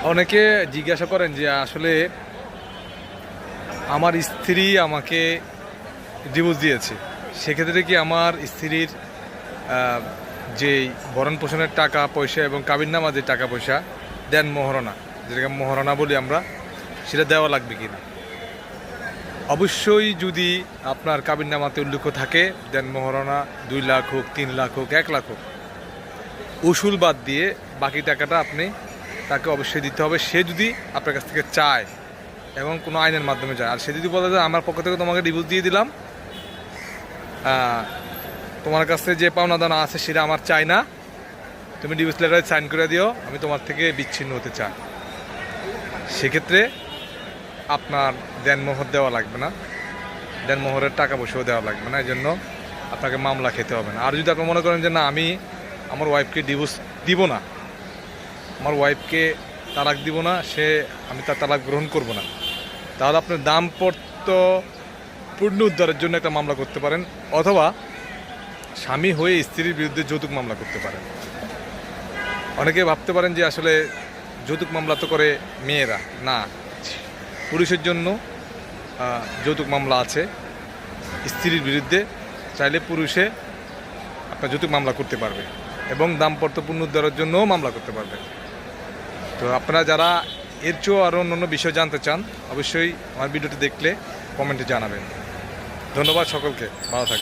অনেকে জিজ্ঞাসা করেন যে আসলে আমার স্ত্রী আমাকে ডিভোর্স দিয়েছে, সেক্ষেত্রে কি আমার স্ত্রীর যেই ভরণ পোষণের টাকা পয়সা এবং কাবিননামা যে টাকা পয়সা দেন মোহরণা, যেটাকে মোহরণা বলি আমরা, সেটা দেওয়া লাগবে কি না? অবশ্যই যদি আপনার কাবিননামাতে উল্লেখ থাকে দেন মোহরণা 2 লাখ হোক, 3 লাখ হোক, 1 লাখ হোক, উসুল বাদ দিয়ে বাকি টাকাটা আপনি তাকে অবশ্যই দিতে হবে। সে যদি আপনার কাছ থেকে চায় এবং কোনো আইনের মাধ্যমে চায়, আর সে যদি বলে যে আমার পক্ষ থেকে তোমাকে ডিভোর্স দিয়ে দিলাম, তোমার কাছে যে পাওনা দানা আছে সেটা আমার চাই না, তুমি ডিভোর্স লেটারে সাইন করে দিও, আমি তোমার থেকে বিচ্ছিন্ন হতে চাই, সেক্ষেত্রে আপনার দেনমোহর দেওয়া লাগবে না, দেনমোহরের টাকা পয়সাও দেওয়া লাগবে না, এই জন্য আপনাকে মামলা খেতে হবে না। আর যদি আপনি মনে করেন যে না, আমি আমার ওয়াইফকে ডিভোর্স দিব না, আমার ওয়াইফকে তালাক দিব না, আমি তার তালাক গ্রহণ করব না, তাহলে আপনি দাম্পত্য পুনরুদ্ধারের জন্য একটা মামলা করতে পারেন, অথবা স্বামী হয়ে স্ত্রীর বিরুদ্ধে যৌতুক মামলা করতে পারেন। অনেকে ভাবতে পারেন যে আসলে যৌতুক মামলা তো করে মেয়েরা, না, পুরুষের জন্য যৌতুক মামলা আছে। স্ত্রীর বিরুদ্ধে চাইলে পুরুষে আপনার যৌতুক মামলা করতে পারবে এবং দাম্পত্য পুনরুদ্ধারের জন্যও মামলা করতে পারবে। তো আপনারা যারা এর চেয়েও আরও অন্য বিষয় জানতে চান, অবশ্যই আমার ভিডিওটি দেখলে কমেন্টে জানাবেন। ধন্যবাদ সকলকে, ভালো থাকবেন।